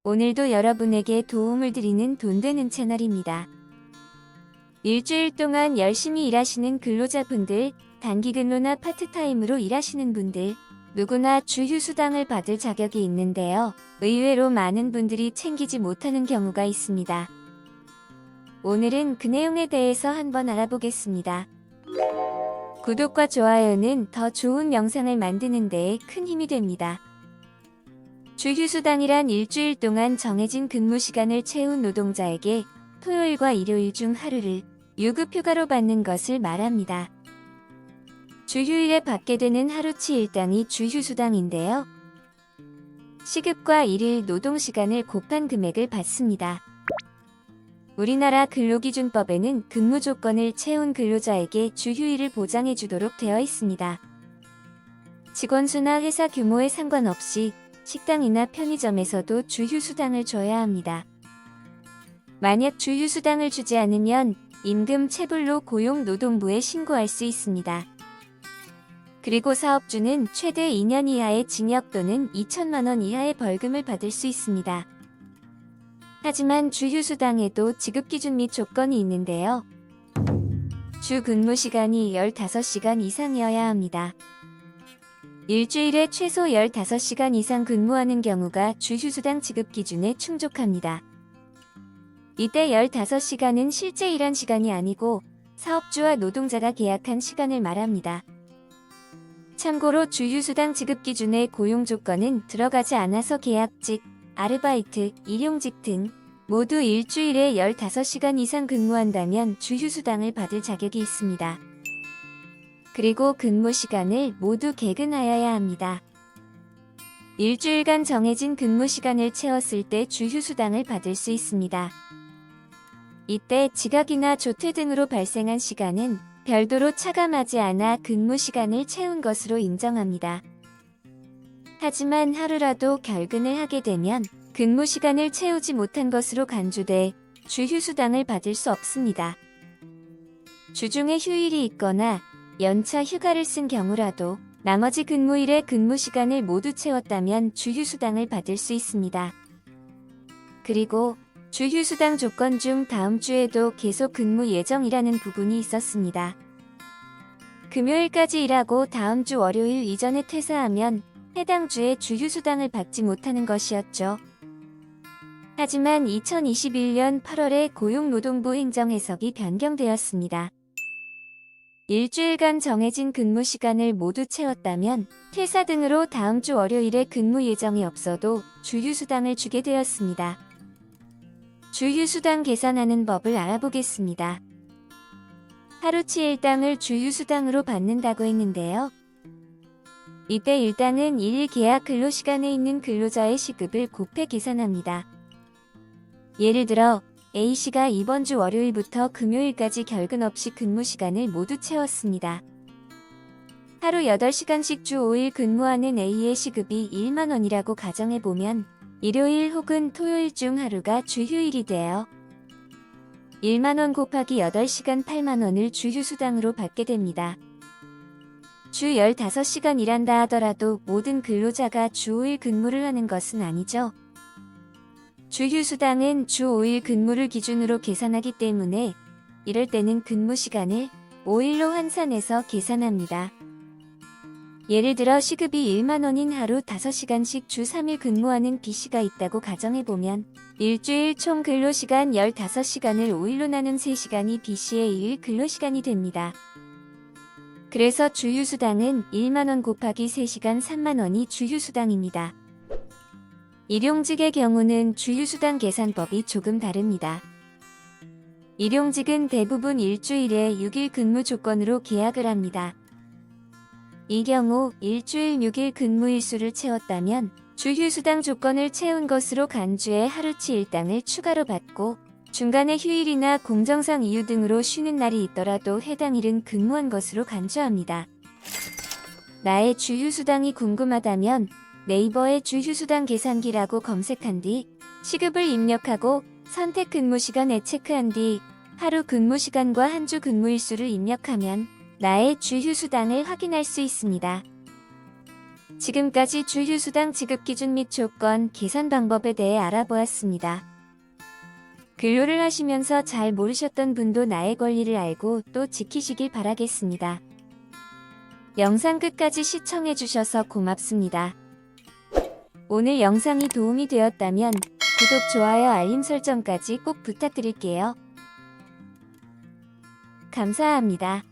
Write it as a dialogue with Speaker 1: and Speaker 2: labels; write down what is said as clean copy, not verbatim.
Speaker 1: 오늘도 여러분에게 도움을 드리는 돈 되는 채널입니다. 일주일 동안 열심히 일하시는 근로자분들, 단기 근로나 파트타임으로 일하시는 분들, 누구나 주휴수당을 받을 자격이 있는데요. 의외로 많은 분들이 챙기지 못하는 경우가 있습니다. 오늘은 그 내용에 대해서 한번 알아보겠습니다. 구독과 좋아요는 더 좋은 영상을 만드는 데에 큰 힘이 됩니다. 주휴수당이란 일주일 동안 정해진 근무 시간을 채운 노동자에게 토요일과 일요일 중 하루를 유급휴가로 받는 것을 말합니다. 주휴일에 받게 되는 하루치 일당이 주휴수당인데요. 시급과 일일 노동시간을 곱한 금액을 받습니다. 우리나라 근로기준법에는 근무 조건을 채운 근로자에게 주휴일을 보장해 주도록 되어 있습니다. 직원 수나 회사 규모에 상관없이 식당이나 편의점에서도 주휴수당을 줘야 합니다. 만약 주휴수당을 주지 않으면 임금 체불로 고용노동부에 신고할 수 있습니다. 그리고 사업주는 최대 2년 이하의 징역 또는 2천만 원 이하의 벌금을 받을 수 있습니다. 하지만 주휴수당에도 지급기준 및 조건이 있는데요. 주 근무시간이 15시간 이상이어야 합니다. 일주일에 최소 15시간 이상 근무하는 경우가 주휴수당 지급 기준에 충족합니다. 이때 15시간은 실제 일한 시간이 아니고 사업주와 노동자가 계약한 시간을 말합니다. 참고로 주휴수당 지급 기준의 고용 조건은 들어가지 않아서 계약직, 아르바이트, 일용직 등 모두 일주일에 15시간 이상 근무한다면 주휴수당을 받을 자격이 있습니다. 그리고 근무 시간을 모두 개근하여야 합니다. 일주일간 정해진 근무 시간을 채웠을 때 주휴수당을 받을 수 있습니다. 이때 지각이나 조퇴 등으로 발생한 시간은 별도로 차감하지 않아 근무 시간을 채운 것으로 인정합니다. 하지만 하루라도 결근을 하게 되면 근무 시간을 채우지 못한 것으로 간주돼 주휴수당을 받을 수 없습니다. 주중에 휴일이 있거나 연차 휴가를 쓴 경우라도 나머지 근무일의 근무 시간을 모두 채웠다면 주휴수당을 받을 수 있습니다. 그리고 주휴수당 조건 중 다음 주에도 계속 근무 예정이라는 부분이 있었습니다. 금요일까지 일하고 다음 주 월요일 이전에 퇴사하면 해당 주에 주휴수당을 받지 못하는 것이었죠. 하지만 2021년 8월에 고용노동부 행정해석이 변경되었습니다. 일주일간 정해진 근무 시간을 모두 채웠다면 퇴사 등으로 다음 주 월요일에 근무 예정이 없어도 주휴수당을 주게 되었습니다. 주휴수당 계산하는 법을 알아보겠습니다. 하루치 일당을 주휴수당으로 받는다고 했는데요. 이때 일당은 일일 계약 근로시간에 있는 근로자의 시급을 곱해 계산합니다. 예를 들어 A씨가 이번 주 월요일부터 금요일까지 결근 없이 근무 시간을 모두 채웠습니다. 하루 8시간씩 주 5일 근무하는 A의 시급이 1만 원이라고 가정해보면 일요일 혹은 토요일 중 하루가 주휴일이 돼요. 1만 원 곱하기 8시간 8만 원을 주휴수당으로 받게 됩니다. 주 15시간 일한다 하더라도 모든 근로자가 주 5일 근무를 하는 것은 아니죠. 주휴수당은 주 5일 근무를 기준으로 계산하기 때문에 이럴 때는 근무 시간을 5일로 환산해서 계산합니다. 예를 들어 시급이 1만 원인 하루 5시간씩 주 3일 근무하는 B씨가 있다고 가정해보면 일주일 총 근로시간 15시간을 5일로 나눈 3시간이 B씨의 1일 근로시간이 됩니다. 그래서 주휴수당은 1만 원 곱하기 3시간 3만 원이 주휴수당입니다. 일용직의 경우는 주휴수당 계산법이 조금 다릅니다. 일용직은 대부분 일주일에 6일 근무 조건으로 계약을 합니다. 이 경우 일주일 6일 근무 일수를 채웠다면 주휴수당 조건을 채운 것으로 간주해 하루치 일당을 추가로 받고 중간에 휴일이나 공정상 이유 등으로 쉬는 날이 있더라도 해당 일은 근무한 것으로 간주합니다. 나의 주휴수당이 궁금하다면 네이버에 주휴수당 계산기라고 검색한 뒤 시급을 입력하고 선택 근무시간에 체크한 뒤 하루 근무시간과 한 주 근무일수를 입력하면 나의 주휴수당을 확인할 수 있습니다. 지금까지 주휴수당 지급 기준 및 조건, 계산 방법에 대해 알아보았습니다. 근로를 하시면서 잘 모르셨던 분도 나의 권리를 알고 또 지키시길 바라겠습니다. 영상 끝까지 시청해주셔서 고맙습니다. 오늘 영상이 도움이 되었다면 구독, 좋아요, 알림 설정까지 꼭 부탁드릴게요. 감사합니다.